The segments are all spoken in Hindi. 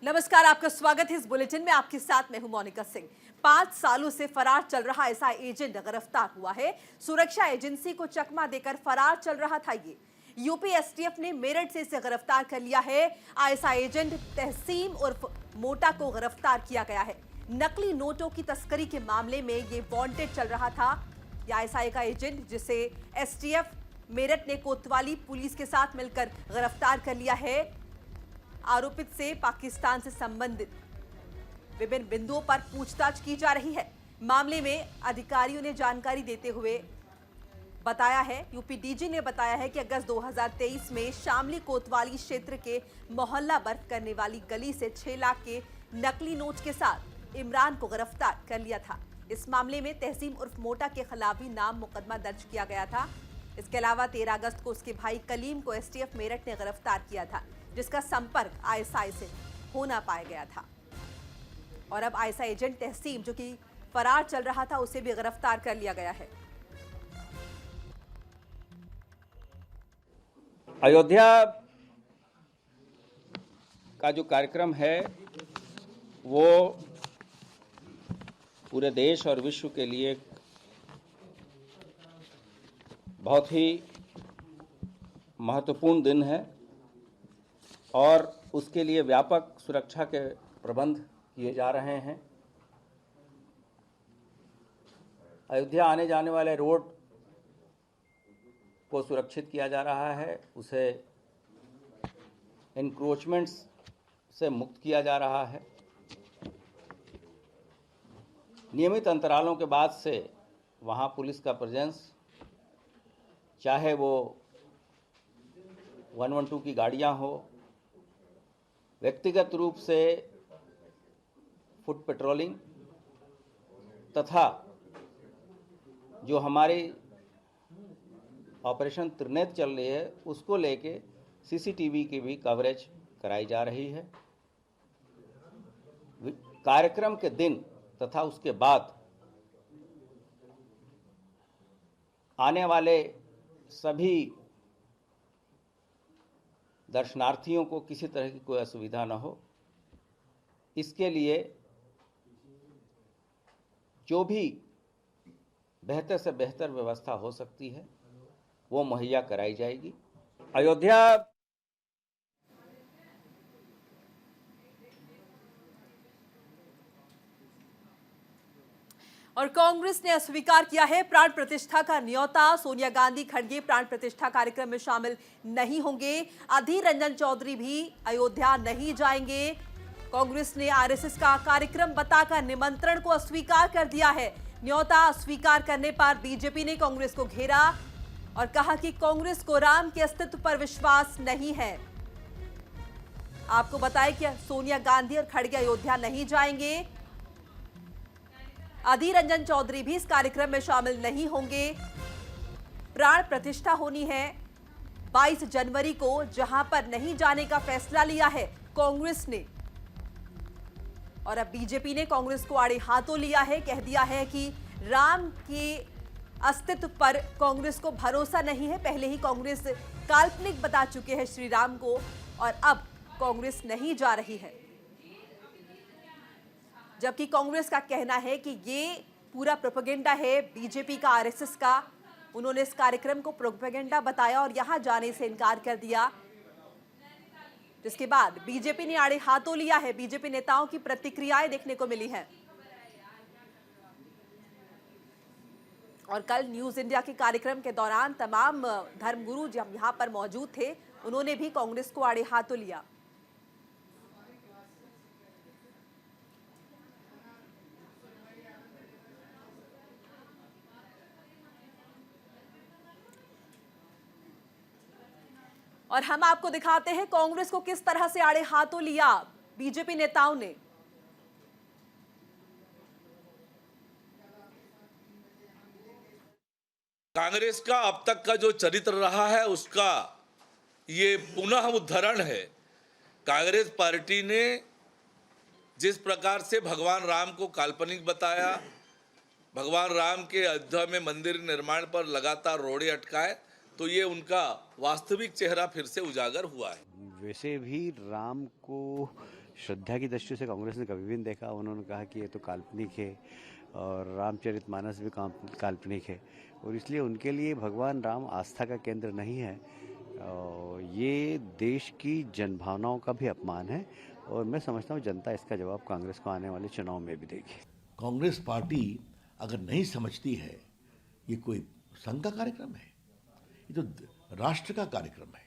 नमस्कार, आपका स्वागत है इस बुलेटिन में। आपके साथ मैं हूं मोनिका सिंह। 5 सालों से फरार चल रहा ऐसा एजेंट गिरफ्तार हुआ है। सुरक्षा एजेंसी को चकमा देकर फरार चल रहा था ये। यूपी एसटीएफ ने मेरठ से इसे गिरफ्तार कर लिया है। आईएसआई एजेंट तहसीम उर्फ मोटा को गिरफ्तार किया गया है। नकली नोटों की तस्करी के मामले में ये वांटेड चल रहा था। आईएसआई का एजेंट जिसे एसटीएफ मेरठ ने कोतवाली पुलिस के साथ मिलकर गिरफ्तार कर लिया है। आरोपित से पाकिस्तान से संबंधित विभिन्न बिंदुओं पर पूछताछ की जा रही है। मामले में अधिकारियों ने जानकारी देते हुए बताया है, यूपी डीजी ने बताया है कि अगस्त 2023 में शामली कोतवाली क्षेत्र के मोहल्ला बर्फ करने वाली गली से 6 लाख के नकली नोट के साथ इमरान को गिरफ्तार कर लिया था। इस मामले में तहसीम उर्फ मोटा के खिलाफ भी नाम मुकदमा दर्ज किया गया था। इसके अलावा 13 अगस्त को उसके भाई कलीम को एसटीएफ मेरठ ने गिरफ्तार किया था, जिसका संपर्क आईएसआई से हो ना पाया गया था। और अब आईएसआई एजेंट तहसीम, जो कि फरार चल रहा था, उसे भी गिरफ्तार कर लिया गया है। अयोध्या का जो कार्यक्रम है वो पूरे देश और विश्व के लिए बहुत ही महत्वपूर्ण दिन है और उसके लिए व्यापक सुरक्षा के प्रबंध किए जा रहे हैं। अयोध्या आने जाने वाले रोड को सुरक्षित किया जा रहा है, उसे एनक्रोचमेंट्स से मुक्त किया जा रहा है। नियमित अंतरालों के बाद से वहाँ पुलिस का प्रेजेंस, चाहे वो 112 की गाड़ियाँ हो, व्यक्तिगत रूप से फुट पेट्रोलिंग, तथा जो हमारी ऑपरेशन त्रिनेत्र चल रही है उसको लेके सीसीटीवी की भी कवरेज कराई जा रही है। कार्यक्रम के दिन तथा उसके बाद आने वाले सभी दर्शनार्थियों को किसी तरह की कोई असुविधा न हो, इसके लिए जो भी बेहतर से बेहतर व्यवस्था हो सकती है वो मुहैया कराई जाएगी। अयोध्या और कांग्रेस ने अस्वीकार किया है प्राण प्रतिष्ठा का न्योता। सोनिया गांधी खड़गे प्राण प्रतिष्ठा कार्यक्रम में शामिल नहीं होंगे। अधीर रंजन चौधरी भी अयोध्या नहीं जाएंगे। कांग्रेस ने आरएसएस का कार्यक्रम बताकर निमंत्रण को अस्वीकार कर दिया है। न्योता अस्वीकार करने पर बीजेपी ने कांग्रेस को घेरा और कहा कि कांग्रेस को राम के अस्तित्व पर विश्वास नहीं है। आपको बताएं कि सोनिया गांधी और खड़गे अयोध्या नहीं जाएंगे। अधीर रंजन चौधरी भी इस कार्यक्रम में शामिल नहीं होंगे। प्राण प्रतिष्ठा होनी है 22 जनवरी को, जहां पर नहीं जाने का फैसला लिया है कांग्रेस ने। और अब बीजेपी ने कांग्रेस को आड़े हाथों लिया है, कह दिया है कि राम के अस्तित्व पर कांग्रेस को भरोसा नहीं है। पहले ही कांग्रेस काल्पनिक बता चुके हैं श्री राम को और अब कांग्रेस नहीं जा रही है। जबकि कांग्रेस का कहना है कि ये पूरा प्रोपेगेंडा है बीजेपी का, आरएसएस का। उन्होंने इस कार्यक्रम को प्रोपेगेंडा बताया और यहां जाने से इनकार कर दिया, जिसके बाद बीजेपी ने आड़े हाथों लिया है। बीजेपी नेताओं की प्रतिक्रियाएं देखने को मिली हैं। और कल न्यूज इंडिया के कार्यक्रम के दौरान तमाम धर्मगुरु जो यहां पर मौजूद थे, उन्होंने भी कांग्रेस को आड़े हाथों लिया। और हम आपको दिखाते हैं कांग्रेस को किस तरह से आड़े हाथों लिया बीजेपी नेताओं ने। कांग्रेस का अब तक का जो चरित्र रहा है उसका ये पुनः उद्धरण है। कांग्रेस पार्टी ने जिस प्रकार से भगवान राम को काल्पनिक बताया, भगवान राम के अयोध्या में मंदिर निर्माण पर लगातार रोड़े अटकाए, तो ये उनका वास्तविक चेहरा फिर से उजागर हुआ है। वैसे भी राम को श्रद्धा की दृष्टि से कांग्रेस ने कभी भी नहीं देखा। उन्होंने कहा कि ये तो काल्पनिक है और रामचरितमानस भी काल्पनिक है, और इसलिए उनके लिए भगवान राम आस्था का केंद्र नहीं है। और ये देश की जनभावनाओं का भी अपमान है, और मैं समझता हूँ जनता इसका जवाब कांग्रेस को आने वाले चुनाव में भी देगी। कांग्रेस पार्टी अगर नहीं समझती है ये कोई संघ का कार्यक्रम है, ये तो राष्ट्र का कार्यक्रम है,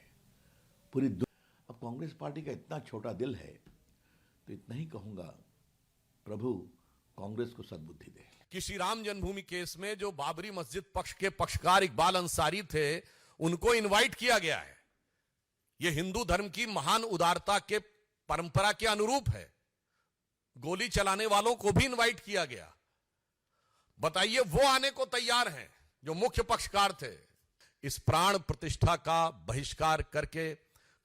पूरी अब कांग्रेस पार्टी का इतना छोटा दिल है, तो इतना ही कहूंगा, प्रभु कांग्रेस को सद्बुद्धि दे। कि श्री राम जन्मभूमि केस में जो बाबरी मस्जिद पक्ष के पक्षकार इकबाल अंसारी थे, उनको इनवाइट किया गया है। यह हिंदू धर्म की महान उदारता के परंपरा के अनुरूप है। गोली चलाने वालों को भी इनवाइट किया गया। बताइए, वो आने को तैयार हैं जो मुख्य पक्षकार थे। इस प्राण प्रतिष्ठा का बहिष्कार करके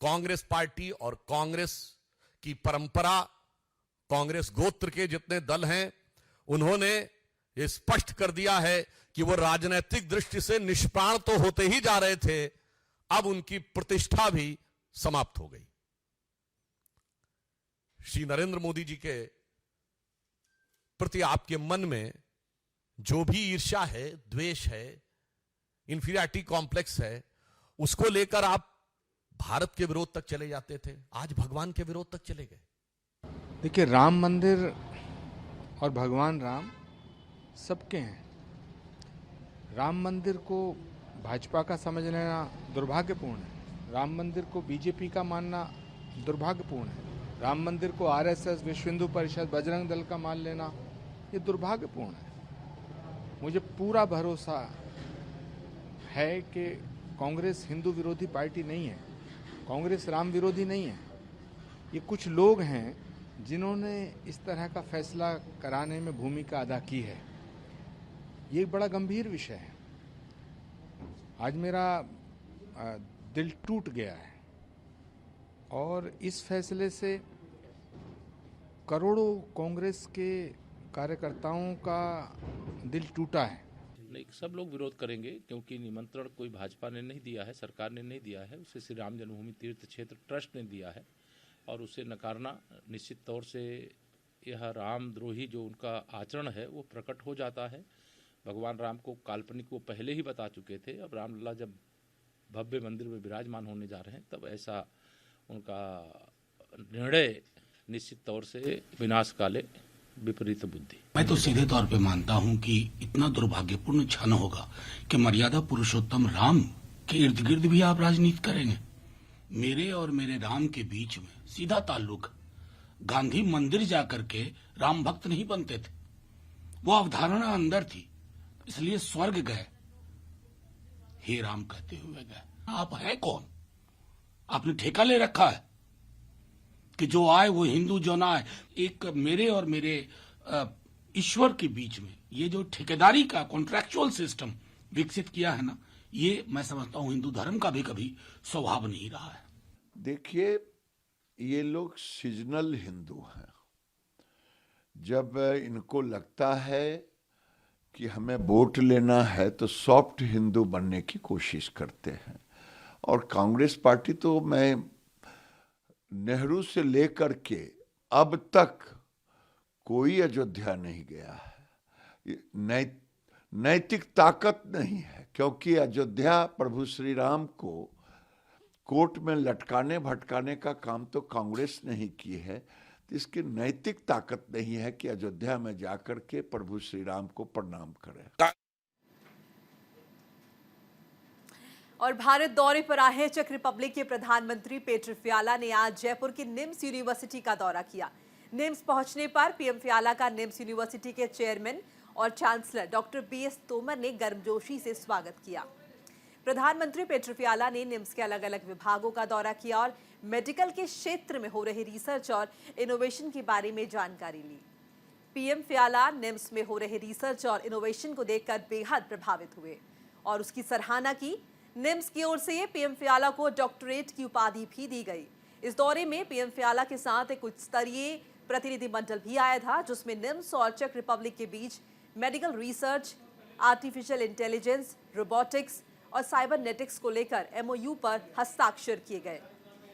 कांग्रेस पार्टी और कांग्रेस की परंपरा, कांग्रेस गोत्र के जितने दल हैं, उन्होंने ये स्पष्ट कर दिया है कि वो राजनीतिक दृष्टि से निष्प्राण तो होते ही जा रहे थे, अब उनकी प्रतिष्ठा भी समाप्त हो गई। श्री नरेंद्र मोदी जी के प्रति आपके मन में जो भी ईर्ष्या है, द्वेष है, इंफीरियरिटी कॉम्प्लेक्स है, उसको लेकर आप भारत के विरोध तक चले जाते थे, आज भगवान के विरोध तक चले गए। देखिए, राम मंदिर और भगवान राम सबके हैं। राम मंदिर को भाजपा का समझ लेना दुर्भाग्यपूर्ण है। राम मंदिर को बीजेपी का मानना दुर्भाग्यपूर्ण है। राम मंदिर को आरएसएस, विश्व हिंदू परिषद, बजरंग दल का मान लेना ये दुर्भाग्यपूर्ण है। मुझे पूरा भरोसा है कि कांग्रेस हिंदू विरोधी पार्टी नहीं है, कांग्रेस राम विरोधी नहीं है। ये कुछ लोग हैं जिन्होंने इस तरह का फैसला कराने में भूमिका अदा की है। ये बड़ा गंभीर विषय है। आज मेरा दिल टूट गया है, और इस फैसले से करोड़ों कांग्रेस के कार्यकर्ताओं का दिल टूटा है। नहीं, सब लोग विरोध करेंगे, क्योंकि निमंत्रण कोई भाजपा ने नहीं दिया है, सरकार ने नहीं दिया है, उसे श्री राम जन्मभूमि तीर्थ क्षेत्र ट्रस्ट ने दिया है, और उसे नकारना निश्चित तौर से यह रामद्रोही जो उनका आचरण है वो प्रकट हो जाता है। भगवान राम को काल्पनिक वो पहले ही बता चुके थे। अब रामलला जब भव्य मंदिर में विराजमान होने जा रहे हैं, तब ऐसा उनका निर्णय निश्चित तौर से विनाश काले विपरीत बुद्धि। मैं तो सीधे तौर पे मानता हूं कि इतना दुर्भाग्यपूर्ण क्षण होगा कि मर्यादा पुरुषोत्तम राम के इर्द गिर्द भी आप राजनीति करेंगे। मेरे और मेरे राम के बीच में सीधा ताल्लुक। गांधी मंदिर जाकर के राम भक्त नहीं बनते थे, वो अवधारणा अंदर थी, इसलिए स्वर्ग गए, हे राम कहते हुए गए। आप हैं कौन? आपने ठेका ले रखा है कि जो आए वो हिंदू, जो ना आए। एक मेरे और मेरे ईश्वर के बीच में ये जो ठेकेदारी का कॉन्ट्रैक्चुअल सिस्टम विकसित किया है ना, ये मैं समझता हूं हिंदू धर्म का भी कभी स्वभाव नहीं रहा है। देखिए, ये लोग सीजनल हिंदू हैं। जब इनको लगता है कि हमें वोट लेना है तो सॉफ्ट हिंदू बनने की कोशिश करते हैं। और कांग्रेस पार्टी तो मैं नेहरू से लेकर के अब तक कोई अयोध्या नहीं गया है। नैतिक ताकत नहीं है, क्योंकि अयोध्या प्रभु श्री राम को कोर्ट में लटकाने भटकाने का काम तो कांग्रेस ने ही की है। तो इसकी नैतिक ताकत नहीं है कि अयोध्या में जाकर के प्रभु श्री राम को प्रणाम करें। और भारत दौरे पर आए चेक रिपब्लिक के प्रधानमंत्री पेटर फियाला ने आज जयपुर की निम्स यूनिवर्सिटी का दौरा किया। निम्स पहुंचने पर पीएम फियाला का निम्स यूनिवर्सिटी के चेयरमैन और चांसलर डॉक्टर बीएस तोमर ने गर्मजोशी से स्वागत किया। प्रधानमंत्री पेटर फियाला ने निम्स के अलग अलग विभागों का दौरा किया और मेडिकल के क्षेत्र में हो रहे रिसर्च और इनोवेशन के बारे में जानकारी ली। पीएम फियाला निम्स में हो रहे रिसर्च और इनोवेशन को देखकर बेहद प्रभावित हुए और उसकी सराहना की। निम्स की ओर से पीएम फियाला को डॉक्टरेट की उपाधि भी दी गई। इस दौरे में पीएम फियाला के साथ एक उच्च स्तरीय प्रतिनिधिमंडल भी आया था, जिसमें निम्स और चेक रिपब्लिक के बीच medical research, artificial intelligence, robotics और साइबरनेटिक्स को लेकर एमओयू पर हस्ताक्षर किए गए।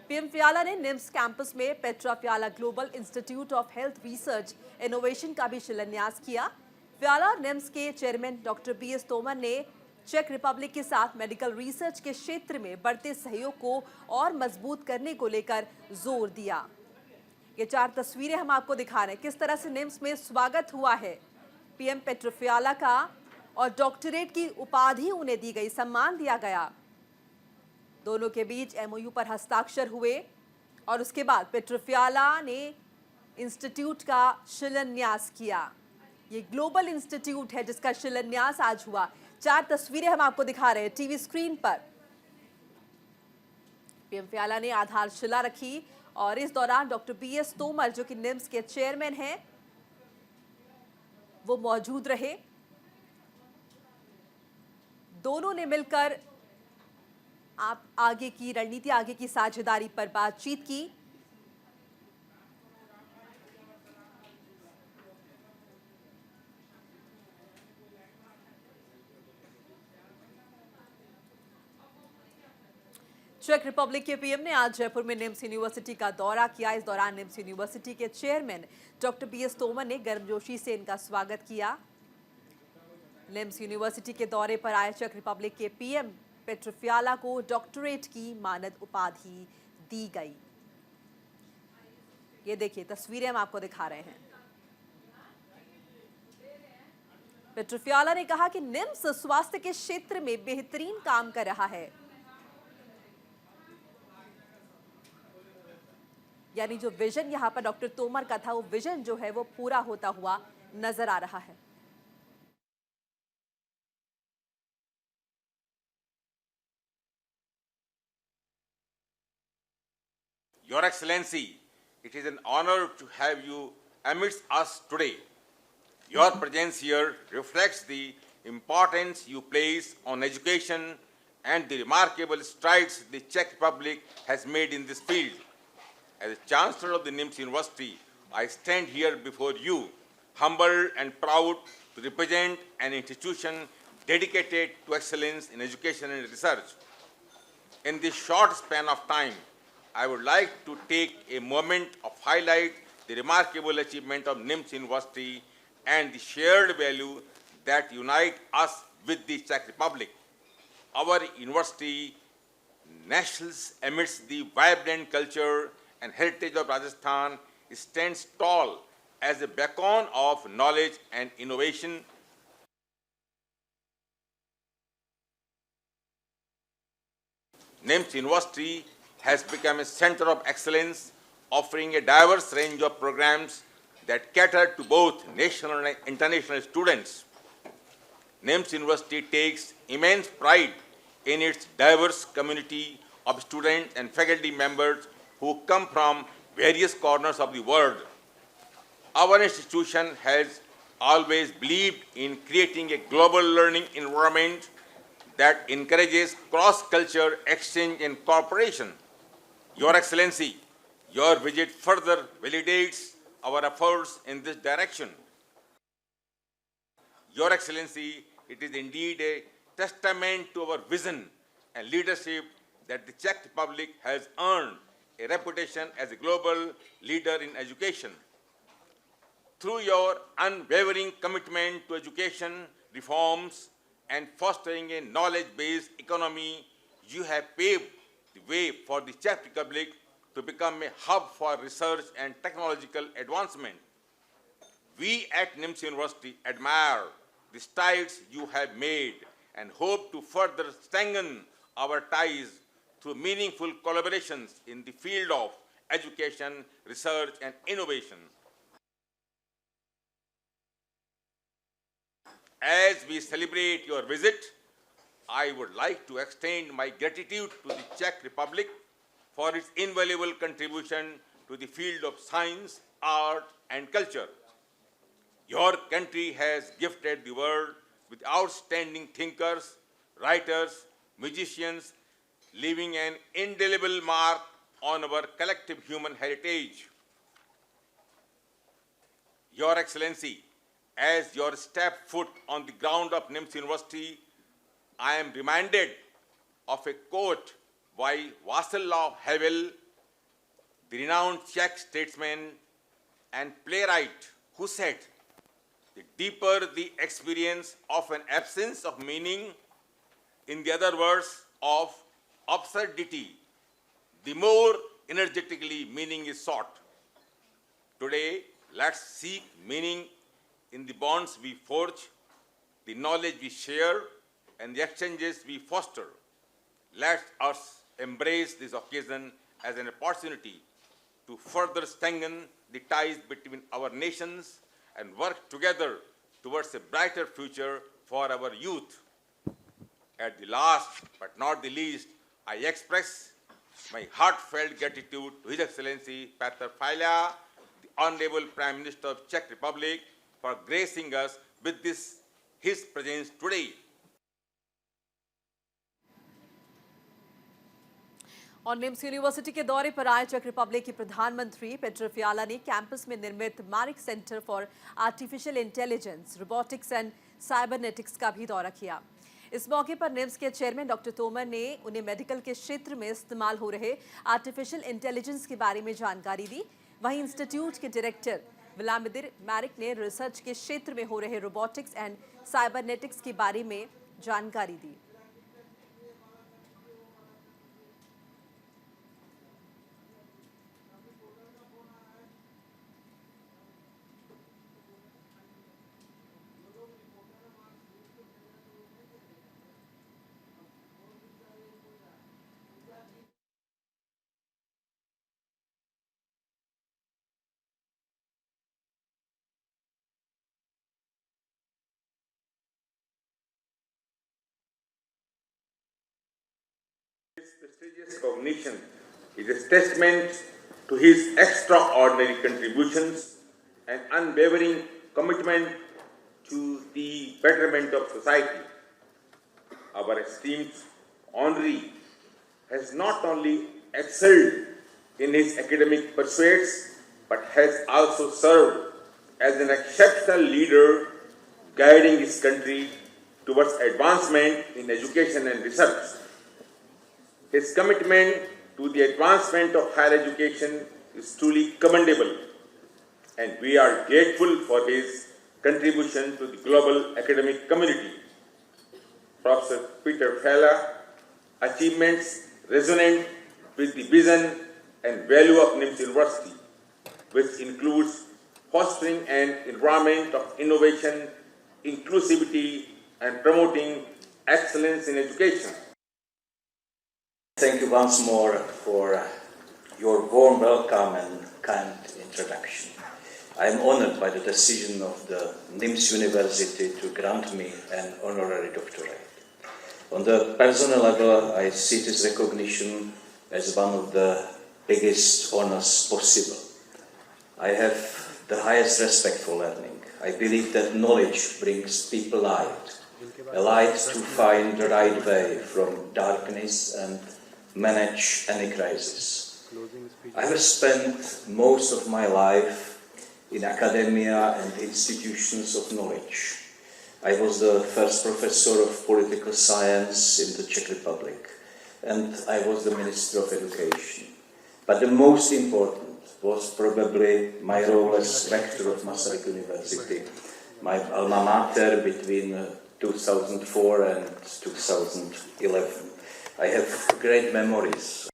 पीएम फ्याला ने निम्स कैंपस में Petr Fiala global institute of health research innovation का भी शिलान्यास किया। फ्याला निम्स के चेयरमैन डॉक्टर बीएस तोमर ने चेक रिपब्लिक के साथ मेडिकल रिसर्च के क्षेत्र में बढ़ते सहयोग को और मजबूत करने को लेकर जोर दिया। ये 4 तस्वीरें हम आपको दिखा रहे हैं किस तरह से निम्स में स्वागत हुआ है पीएम पेट्रा फ्याला का, और डॉक्टरेट की उपाधि उन्हें दी गई, सम्मान दिया गया। दोनों के बीच एमओयू पर हस्ताक्षर हुए और उसके बाद पेट्रा फ्याला ने इंस्टीट्यूट का शिलान्यास किया। ये ग्लोबल इंस्टीट्यूट है जिसका शिलान्यास आज हुआ। 4 तस्वीरें हम आपको दिखा रहे हैं टीवी स्क्रीन पर। पीएम फ्याला ने आधारशिला रखी और इस दौरान डॉक्टर बीएस तोमर जो कि निम्स के चेयरमैन हैं वो मौजूद रहे। दोनों ने मिलकर आप आगे की रणनीति, आगे की साझेदारी पर बातचीत की। चेक रिपब्लिक के पीएम ने आज जयपुर में निम्स यूनिवर्सिटी का दौरा किया। इस दौरान निम्स यूनिवर्सिटी के चेयरमैन डॉक्टर बीएस तोमर ने गर्मजोशी से इनका स्वागत किया। निम्स यूनिवर्सिटी के दौरे पर आए चेक रिपब्लिक के पीएम पेट्रा फ्याला को डॉक्टरेट की मानद उपाधि दी गई। ये देखिए तस्वीरें हम आपको दिखा रहे हैं। पेट्रा फ्याला ने कहा कि निम्स स्वास्थ्य के क्षेत्र में बेहतरीन काम कर रहा है, यानी जो विजन यहां पर डॉक्टर तोमर का था वो विजन जो है वो पूरा होता हुआ नजर आ रहा है। Your Excellency, it is an honor to have you amidst us today. Your presence here reflects the importance you place on education and the remarkable strides the Czech Republic has made in this field. As Chancellor of the NIMS University, I stand here before you, humble and proud to represent an institution dedicated to excellence in education and research. In this short span of time, I would like to take a moment of highlight the remarkable achievement of NIMS University and the shared value that unite us with the Czech Republic. Our university nestles amidst the vibrant culture and heritage of Rajasthan, stands tall as a beacon of knowledge and innovation. NIMS University has become a center of excellence, offering a diverse range of programs that cater to both national and international students. NIMS University takes immense pride in its diverse community of students and faculty members who come from various corners of the world. Our institution has always believed in creating a global learning environment that encourages cross-cultural exchange and cooperation. Your Excellency, your visit further validates our efforts in this direction. Your Excellency, it is indeed a testament to our vision and leadership that the Czech Republic has earned a reputation as a global leader in education. Through your unwavering commitment to education reforms and fostering a knowledge-based economy, you have paved the way for the Czech Republic to become a hub for research and technological advancement. We at NIMS University admire the strides you have made and hope to further strengthen our ties through meaningful collaborations in the field of education, research, and innovation. As we celebrate your visit, I would like to extend my gratitude to the Czech Republic for its invaluable contribution to the field of science, art, and culture. Your country has gifted the world with outstanding thinkers, writers, musicians, leaving an indelible mark on our collective human heritage. Your Excellency, as you step foot on the ground of NIMS University, I am reminded of a quote by Václav Havel, the renowned Czech statesman and playwright, who said, the deeper the experience of an absence of meaning, in the other words, of absurdity, the more energetically meaning is sought. Today, let's seek meaning in the bonds we forge, the knowledge we share, and the exchanges we foster. Let us embrace this occasion as an opportunity to further strengthen the ties between our nations and work together towards a brighter future for our youth. At the last but not the least, I express my heartfelt gratitude to His Excellency Petr Fiala, the Honorable Prime Minister of Czech Republic, for gracing us with his presence today. और निम्स यूनिवर्सिटी के दौरे पर आए चेक रिपब्लिक के प्रधानमंत्री पेट्र फियाला ने कैंपस में निर्मित मारिक center for artificial intelligence, robotics and cybernetics का भी दौरा किया। इस मौके पर निम्स के चेयरमैन डॉक्टर तोमर ने उन्हें मेडिकल के क्षेत्र में इस्तेमाल हो रहे आर्टिफिशियल इंटेलिजेंस के बारे में जानकारी दी। वहीं इंस्टीट्यूट के डायरेक्टर व्लादिमीर मैरिक ने रिसर्च के क्षेत्र में हो रहे रोबोटिक्स एंड साइबरनेटिक्स के बारे में जानकारी दी। This prestigious recognition is a testament to his extraordinary contributions and unwavering commitment to the betterment of society. Our esteemed honoree has not only excelled in his academic pursuits, but has also served as an exceptional leader, guiding his country towards advancement in education and research. His commitment to the advancement of higher education is truly commendable, and we are grateful for his contribution to the global academic community. Professor Peter Fiala achievements resonate with the vision and value of NIMS University, which includes fostering an environment of innovation, inclusivity, and promoting excellence in education. Thank you once more for your warm welcome and kind introduction. I am honored by the decision of the NIMS University to grant me an honorary doctorate. On the personal level, I see this recognition as one of the biggest honors possible. I have the highest respect for learning. I believe that knowledge brings people light, a light to find the right way from darkness and manage any crisis. I have spent most of my life in academia and institutions of knowledge. I was the first professor of political science in the Czech Republic, and I was the Minister of Education. But the most important was probably my role as rector of Masaryk University, my alma mater between 2004 and 2011. I have great memories.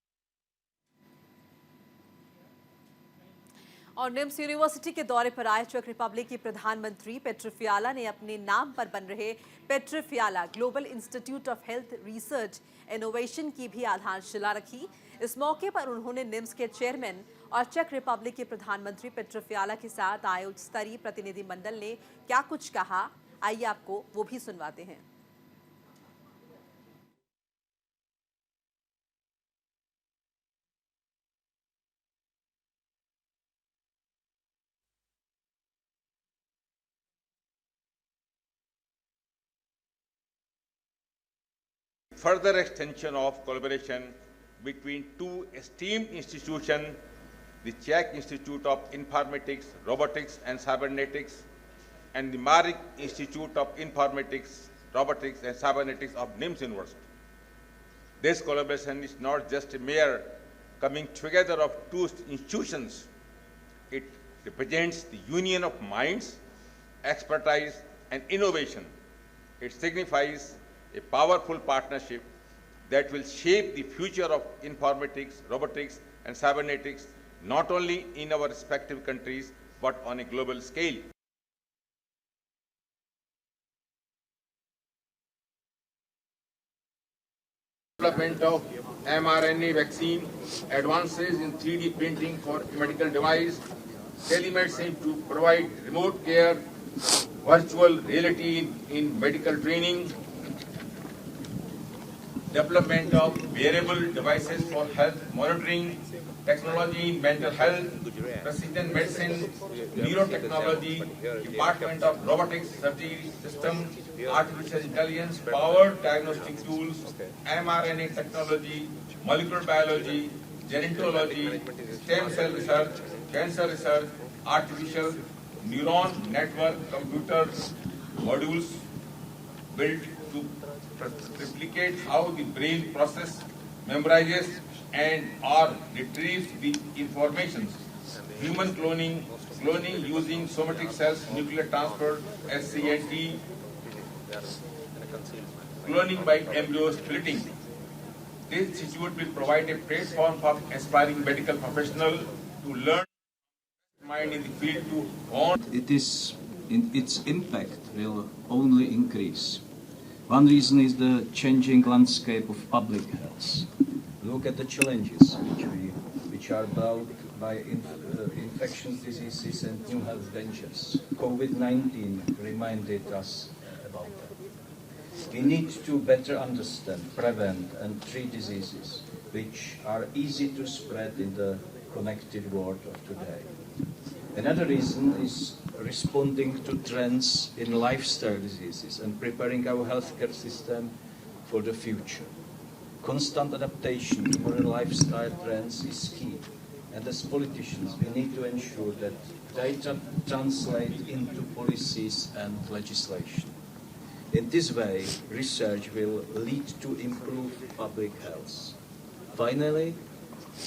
और निम्स यूनिवर्सिटी के दौरे पर आए चेक रिपब्लिक के प्रधानमंत्री पेट्र फियाला ने अपने नाम पर बन रहे Petr Fiala global institute of health research innovation की भी आधारशिला रखी। इस मौके पर उन्होंने निम्स के चेयरमैन और चेक रिपब्लिक के प्रधानमंत्री पेट्र फियाला के साथ आए उच्च स्तरीय प्रतिनिधिमंडल ने क्या कुछ कहा, आइए आपको वो भी सुनवाते हैं। Further extension of collaboration between two esteemed institutions, the Czech Institute of Informatics, Robotics and Cybernetics and the Marik Institute of Informatics, Robotics and Cybernetics of NIMS University. This collaboration is not just a mere coming together of two institutions. It represents the union of minds, expertise, and innovation. It signifies a powerful partnership that will shape the future of informatics, robotics, and cybernetics, not only in our respective countries, but on a global scale. Development of mRNA vaccine, advances in 3D printing for medical device, telemedicine to provide remote care, virtual reality in medical training, development of wearable devices for health monitoring, technology in mental health, precision medicine, neurotechnology, Department of Robotics, Surgery System, Artificial Intelligence, powered diagnostic tools, mRNA technology, molecular biology, gerontology, stem cell research, cancer research, artificial neuron network computer modules built to replicate how the brain processes, memorizes, and or retrieves the information. Human cloning using somatic cells, nuclear transfer, SCNT, cloning by embryo splitting. This institute will provide a platform for aspiring medical professionals to learn mind in the field to hone. Its impact will only increase. One reason is the changing landscape of public health. Look at the challenges which are brought by infectious diseases and new health dangers. COVID-19 reminded us about that. We need to better understand, prevent, and treat diseases which are easy to spread in the connected world of today. Another reason is responding to trends in lifestyle diseases and preparing our healthcare system for the future. Constant adaptation to modern lifestyle trends is key, and as politicians we need to ensure that they translate into policies and legislation. In this way, research will lead to improved public health. Finally,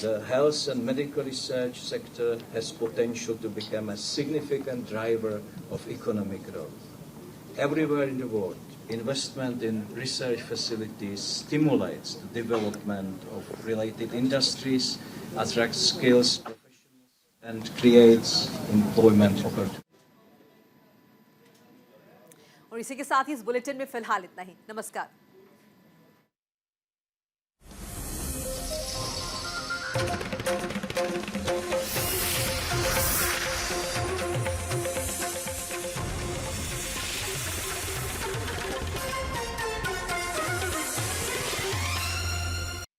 the health and medical research sector has potential to become a significant driver of economic growth. Everywhere in the world, investment in research facilities stimulates the development of related industries, attracts skills, and creates employment opportunities. और इसी के साथ ही इस बुलेटिन में फिलहाल इतना ही। नमस्कार।